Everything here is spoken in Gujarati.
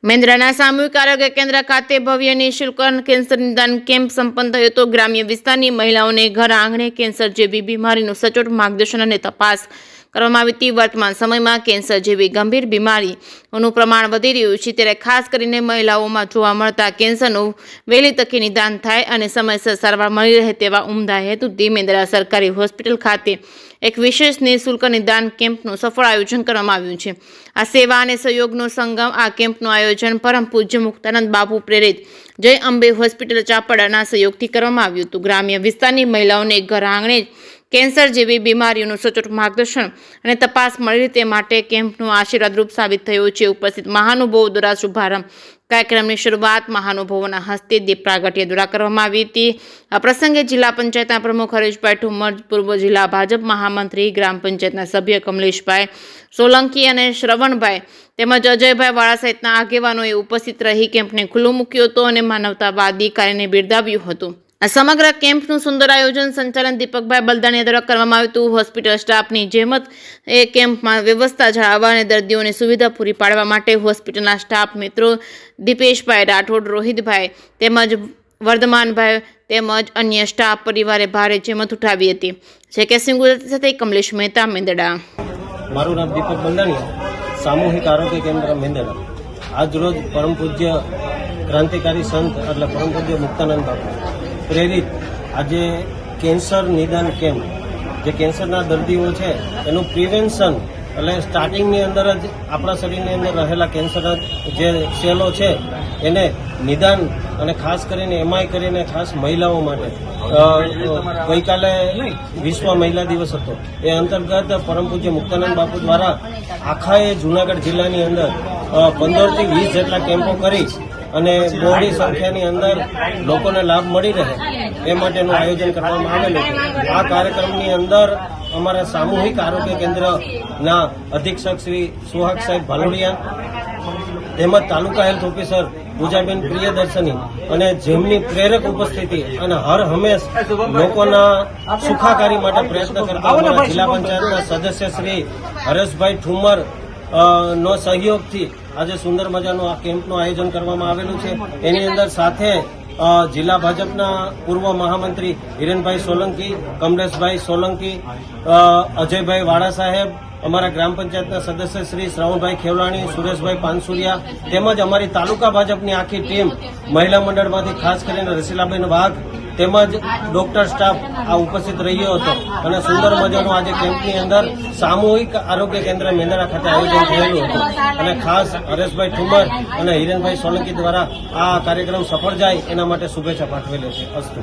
મેંદરાના સામૂહિક આરોગ્ય કેન્દ્ર ખાતે ભવ્ય નિઃશુલ્ક કેન્સર નિદાન કેમ્પ સંપન્ન થયો હતો। ગ્રામ્ય વિસ્તારની મહિલાઓને ઘર આંગણે કેન્સર જેવી બીમારીનું સચોટ માર્ગદર્શન અને તપાસ કરવામાં આવી હતી। વર્તમાન સમયમાં કેન્સર જેવી ગંભીર બીમારીઓનું પ્રમાણ વધી રહ્યું છે, ત્યારે ખાસ કરીને મહિલાઓમાં જોવા મળતા કેન્સરનું વહેલી તકે નિદાન થાય અને સમયસર સારવાર મળી રહે તેવા ઉમદા હેતુથી મેંદરા સરકારી હોસ્પિટલ ખાતે એક વિશેષ નિઃશુલ્ક નિદાન કેમ્પનું સફળ આયોજન કરવામાં આવ્યું છે। આ સેવા અને સહયોગનો સંગમ આ કેમ્પનું આયોજન પરમ પૂજ્ય મુક્તાનંદ બાપુ પ્રેરિત જય અંબે હોસ્પિટલ ચાપડાના સહયોગથી કરવામાં આવ્યું હતું। ગ્રામ્ય વિસ્તારની મહિલાઓને ઘર આંગણે કેન્સર જેવી બીમારીઓનું સચોટ માર્ગદર્શન અને તપાસ મળી તે માટે કેમ્પનું આશીર્વાદરૂપ સાબિત થયું છે। ઉપસ્થિત મહાનુભાવો દ્વારા શુભારંભ કાર્યક્રમની શરૂઆત મહાનુભાવોના હસ્તે દીપ પ્રાગટ્ય દ્વારા કરવામાં આવી હતી। આ પ્રસંગે જિલ્લા પંચાયતના પ્રમુખ હરેશભાઈ ઠુમ્મર, પૂર્વ જિલ્લા ભાજપ મહામંત્રી, ગ્રામ પંચાયતના સભ્ય કમલેશભાઈ સોલંકી અને શ્રવણભાઈ તેમજ અજયભાઈ વાળા સહિતના આગેવાનોએ ઉપસ્થિત રહી કેમ્પને ખુલ્લો મૂક્યો હતો અને માનવતાવાદી કાર્યને બિરદાવ્યું હતું। આ સમગ્ર કેમ્પનું સુંદર આયોજન સંચાલન દીપકભાઈ બલદાણિયા દ્વારા કરવામાં આવ્યું હતું। હોસ્પિટલ સ્ટાફની જેમ જ એ કેમ્પમાં વ્યવસ્થા જાળવવા અને દર્દીઓને સુવિધા પૂરી પાડવા માટે હોસ્પિટલના સ્ટાફ મિત્રો દીપેશભાઈ રાઠોડ, રોહિતભાઈ તેમજ વર્ધમાનભાઈ તેમજ અન્ય સ્ટાફ પરિવારે ભારે જહેમત ઉઠાવી હતી। જેકેસિંહ ગુજરાતી સાથે કમલેશ મહેતા, મેંદડા। મારું નામ દીપક બલદાણિયા, સામૂહિક આરોગ્ય કેન્દ્ર મેંદડા। આજ રોજ પરમ પૂજ્ય ક્રાંતિકારી સંત એટલે પરમ પૂજ્ય મુક્તાનંદ બાપુ પ્રેરિત આજે કેન્સર નિદાન કેમ્પ, જે કેન્સરના દર્દીઓ છે એનું પ્રિવેન્શન એટલે સ્ટાર્ટિંગની અંદર જ આપણા શરીરની અંદર રહેલા કેન્સરના જે સેલો છે એને નિદાન અને ખાસ કરીને એમાંય કરીને ખાસ મહિલાઓ માટે ગઈકાલે વિશ્વ મહિલા દિવસ હતો, એ અંતર્ગત પરમ પૂજ્ય મુક્તાનંદ બાપુ દ્વારા આખા એ જૂનાગઢ જિલ્લાની અંદર 15 થી 20 જેટલા કેમ્પો કરી અને બહોળી સંખ્યાની અંદર લોકોને લાભ મળી રહે એ માટેનું આયોજન કરવામાં આવેલું છે। આ કાર્યક્રમની અંદર અમારા સામૂહિક આરોગ્ય કેન્દ્રના અધિક્ષક શ્રી સુહાગ સાહેબ ભાલોડિયા તેમજ તાલુકા હેલ્થ ઓફિસર પૂજાબેન પ્રિયદર્શની અને જેમની પ્રેરક ઉપસ્થિતિ અને હર હંમેશ લોકોના સુખાકારી માટે પ્રયત્ન કરતા અમારા જિલ્લા પંચાયતના સદસ્ય શ્રી હરેશભાઈ ઠુમ્મર નો સહયોગથી આજે સુંદર મજાનું આ કેમ્પનું આયોજન કરવામાં આવેલું છે। એની અંદર સાથે જિલ્લા ભાજપના પૂર્વ મહામંત્રી હિરેનભાઈ સોલંકી, કમલેશભાઈ સોલંકી, અજયભાઈ વાળા સાહેબ, અમારા ગ્રામ પંચાયતના સદસ્ય શ્રી શ્રવણભાઈ ખેવલાણી, સુરેશભાઈ પાનસુરિયા તેમજ અમારી તાલુકા ભાજપની આખી ટીમ, મહિલા મંડળમાંથી ખાસ કરીને રસીલાબેન વાઘ તેમજ ડોક્ટર સ્ટાફ આ ઉપસ્થિત રહ્યો હતો અને સુંદર મજાનું આજે કેમ્પની અંદર સામૂહિક આરોગ્ય કેન્દ્ર મેંદરા ખાતે આયોજન થયેલું હતું અને ખાસ હરેશભાઈ ઠુમ્મર અને હિરેનભાઈ સોલંકી દ્વારા આ કાર્યક્રમ સફળ જાય એના માટે શુભેચ્છા પાઠવેલી છે। અસ્તુ।